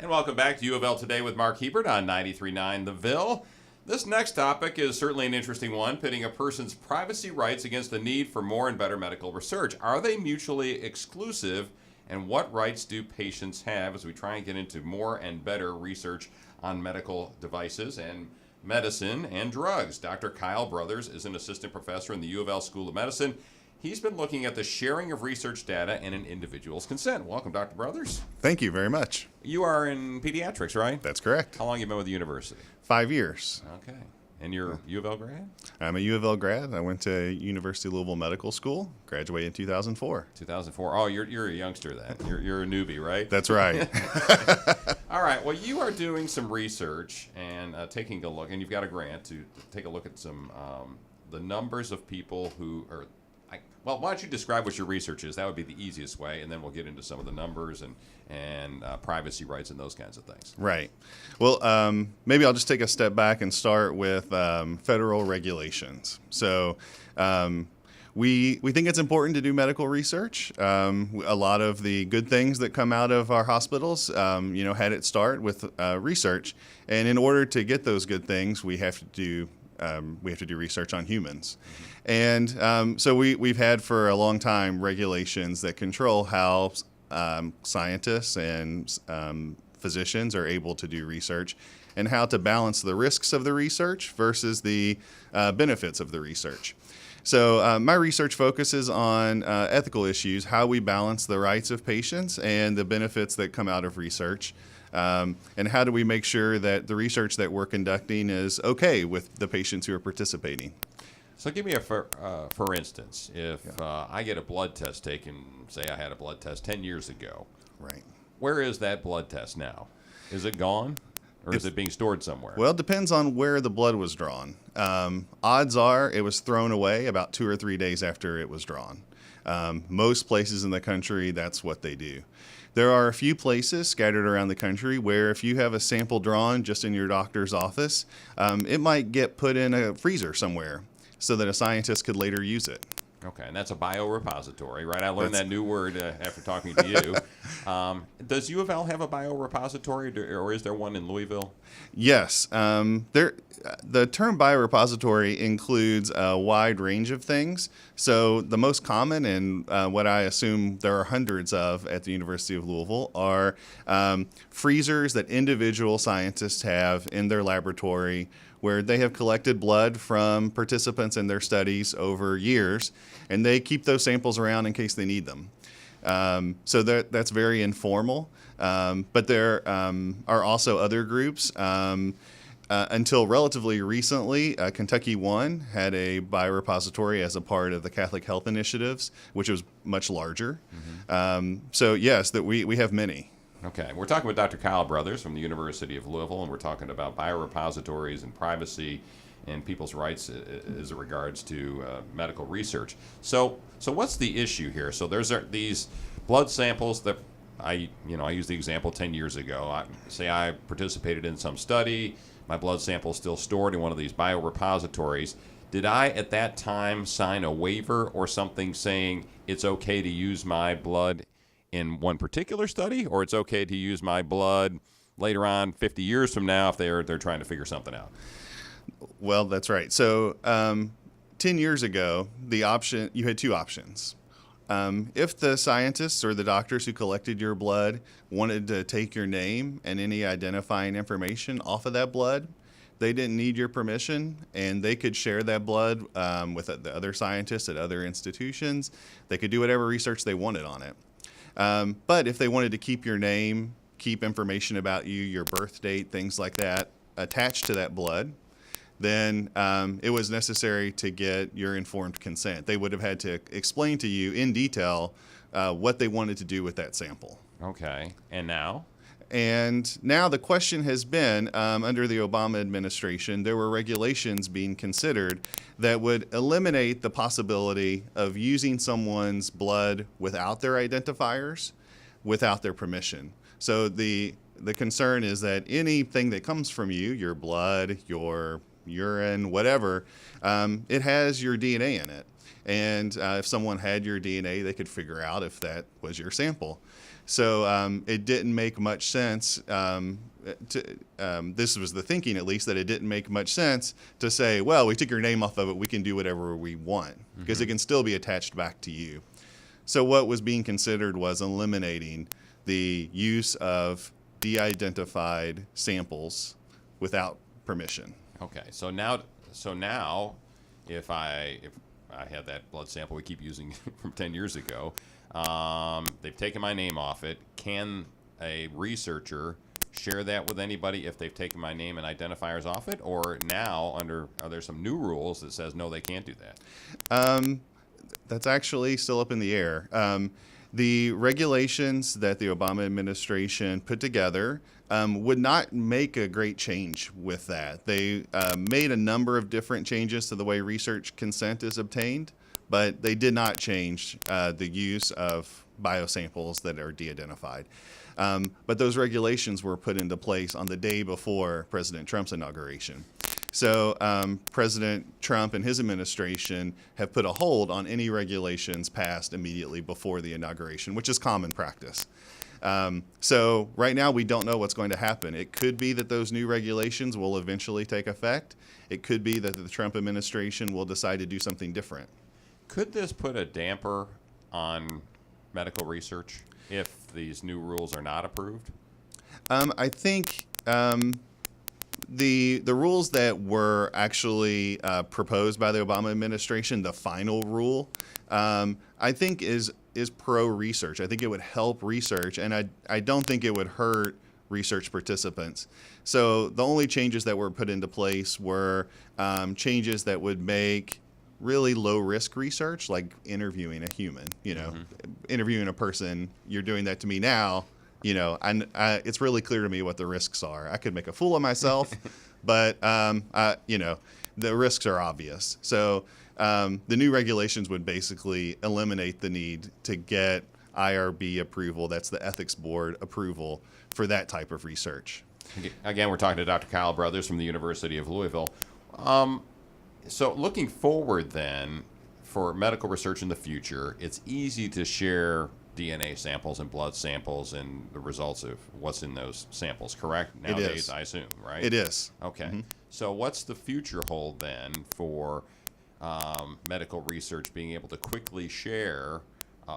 And welcome back to UofL Today with Mark Hebert on 93.9 The Ville. This next topic is certainly an interesting one, pitting a person's privacy rights against the need for more and better medical research. Are they mutually exclusive, and what rights do patients have as we try and get into more and better research on medical devices and medicine and drugs? Dr. Kyle Brothers is an assistant professor in the UofL School of Medicine. He's been looking at the sharing of research data and an individual's consent. Welcome, Dr. Brothers. Thank you very much. You are in pediatrics, right? That's correct. How long have you been with the university? 5 years. Okay. And you're UofL grad? I'm a UofL grad. I went to University of Louisville Medical School, graduated in 2004. 2004. Oh, you're a youngster then. You're a newbie, right? That's right. All right. Well, you are doing some research and taking a look, and you've got a grant to take a look at some the numbers of people who are. Well, why don't you describe what your research is? That would be the easiest way, and then we'll get into some of the numbers and privacy rights and those kinds of things. Right. Well, maybe I'll just take a step back and start with federal regulations. So we think it's important to do medical research. A lot of the good things that come out of our hospitals, had it start with research. And in order to get those good things, we have to do research on humans. Mm-hmm. And so we've had for a long time regulations that control how scientists and physicians are able to do research and how to balance the risks of the research versus the benefits of the research. So my research focuses on ethical issues, how we balance the rights of patients and the benefits that come out of research. And how do we make sure that the research that we're conducting is okay with the patients who are participating? So give me for instance, if I get a blood test taken, say I had a blood test 10 years ago. Right. Where is that blood test now? Is it gone? Or is it being stored somewhere? Well, it depends on where the blood was drawn. Odds are it was thrown away about 2 or 3 days after it was drawn. Most places in the country, that's what they do. There are a few places scattered around the country where if you have a sample drawn just in your doctor's office, it might get put in a freezer somewhere so that a scientist could later use it. Okay, and that's a biorepository, right? I learned that new word after talking to you. Does UofL have a biorepository, or is there one in Louisville? Yes. The term biorepository includes a wide range of things. So the most common, and what I assume there are hundreds of at the University of Louisville, are freezers that individual scientists have in their laboratory where they have collected blood from participants in their studies over years, and they keep those samples around in case they need them. So that's very informal. But there are also other groups. Until relatively recently, Kentucky One had a biorepository as a part of the Catholic Health Initiatives, which was much larger. Mm-hmm. So yes, that we have many. Okay, we're talking with Dr. Kyle Brothers from the University of Louisville, and we're talking about biorepositories and privacy and people's rights as it regards to medical research. So what's the issue here? So there's these blood samples that I used the example 10 years ago. Say I participated in some study, my blood sample is still stored in one of these biorepositories. Did I at that time sign a waiver or something saying it's okay to use my blood in one particular study, or it's okay to use my blood later on 50 years from now if they're trying to figure something out? Well, that's right. So 10 years ago, you had two options. If the scientists or the doctors who collected your blood wanted to take your name and any identifying information off of that blood, they didn't need your permission, and they could share that blood with the other scientists at other institutions. They could do whatever research they wanted on it. But if they wanted to keep your name, keep information about you, your birth date, things like that, attached to that blood, then it was necessary to get your informed consent. They would have had to explain to you in detail what they wanted to do with that sample. Okay. And now? And now the question has been, under the Obama administration, there were regulations being considered that would eliminate the possibility of using someone's blood without their identifiers, without their permission. So the concern is that anything that comes from you, your blood, your urine, whatever, it has your DNA in it. And if someone had your DNA, they could figure out if that was your sample. So it didn't make much sense. This was the thinking, at least, that it didn't make much sense to say, well, we took your name off of it, we can do whatever we want, because it can still be attached back to you. So what was being considered was eliminating the use of de-identified samples without permission. Okay, so now, if I had that blood sample we keep using from 10 years ago, they've taken my name off it. Can a researcher share that with anybody if they've taken my name and identifiers off it? Or now, are there some new rules that says no, they can't do that? That's actually still up in the air. The regulations that the Obama administration put together would not make a great change with that. They made a number of different changes to the way research consent is obtained, but they did not change the use of biosamples that are de-identified. But those regulations were put into place on the day before President Trump's inauguration. So President Trump and his administration have put a hold on any regulations passed immediately before the inauguration, which is common practice. So right now we don't know what's going to happen. It could be that those new regulations will eventually take effect. It could be that the Trump administration will decide to do something different. Could this put a damper on medical research if these new rules are not approved? I think the rules that were actually proposed by the Obama administration, the final rule, I think is pro-research. I think it would help research, and I don't think it would hurt research participants. So the only changes that were put into place were changes that would make really low-risk research, like interviewing a human, interviewing a person. You're doing that to me now. It's really clear to me what the risks are. I could make a fool of myself, but the risks are obvious. So the new regulations would basically eliminate the need to get IRB approval. That's the ethics board approval for that type of research. Again, we're talking to Dr. Kyle Brothers from the University of Louisville. So looking forward then for medical research in the future, it's easy to share DNA samples and blood samples and the results of what's in those samples, correct? Nowadays, it is. I assume, right? It is. Okay. Mm-hmm. So what's the future hold then for medical research being able to quickly share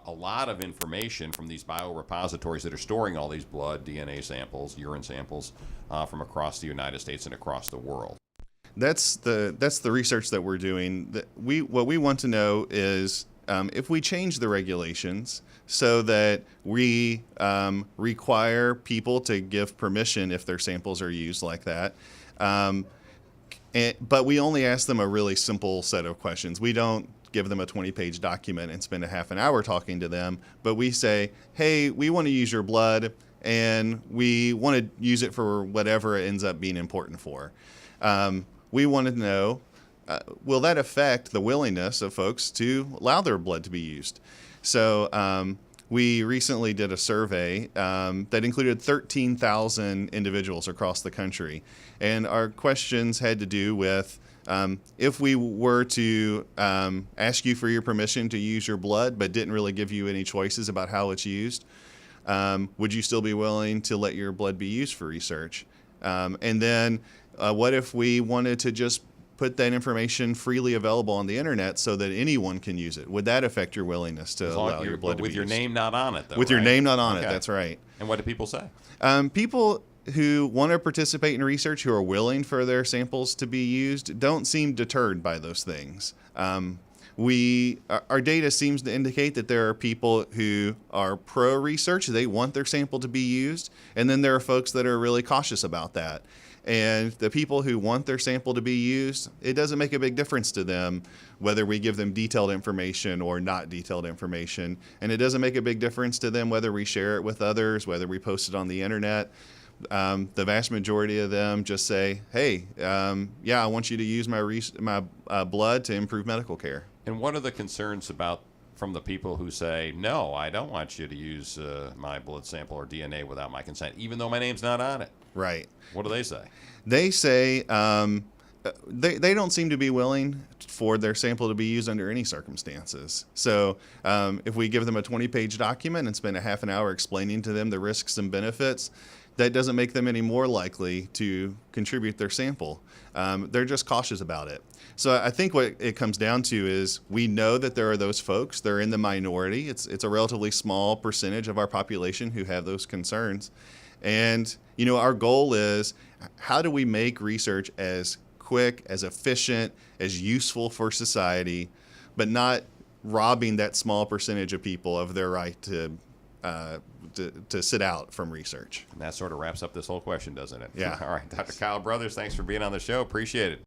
a lot of information from these biorepositories that are storing all these blood, DNA samples, urine samples from across the United States and across the world? That's the research that we're doing. What we want to know is if we change the regulations so that we require people to give permission if their samples are used like that, but we only ask them a really simple set of questions. We don't give them a 20-page document and spend a half an hour talking to them, but we say, hey, we want to use your blood and we want to use it for whatever it ends up being important for. We want to know, will that affect the willingness of folks to allow their blood to be used? So we recently did a survey that included 13,000 individuals across the country. And our questions had to do with if we were to ask you for your permission to use your blood but didn't really give you any choices about how it's used, would you still be willing to let your blood be used for research? And then what if we wanted to just put that information freely available on the internet so that anyone can use it? Would that affect your willingness to allow your blood to be used? With your name not on it, though, With your name not on it, that's right. And what do people say? People who want to participate in research, who are willing for their samples to be used, don't seem deterred by those things. Our data seems to indicate that there are people who are pro-research. They want their sample to be used. And then there are folks that are really cautious about that. And the people who want their sample to be used, it doesn't make a big difference to them whether we give them detailed information or not detailed information. And it doesn't make a big difference to them whether we share it with others, whether we post it on the internet. The vast majority of them just say, hey, yeah, I want you to use my blood to improve medical care. And what are the concerns from the people who say, no, I don't want you to use my blood sample or DNA without my consent, even though my name's not on it? Right. What do they say? They say, they don't seem to be willing for their sample to be used under any circumstances. So if we give them a 20-page document and spend a half an hour explaining to them the risks and benefits, that doesn't make them any more likely to contribute their sample. They're just cautious about it. So I think what it comes down to is we know that there are those folks. They're in the minority. It's a relatively small percentage of our population who have those concerns. And, our goal is, how do we make research as quick, as efficient, as useful for society, but not robbing that small percentage of people of their right to sit out from research. And that sort of wraps up this whole question, doesn't it? Yeah. All right, Dr. Kyle Brothers, thanks for being on the show. Appreciate it.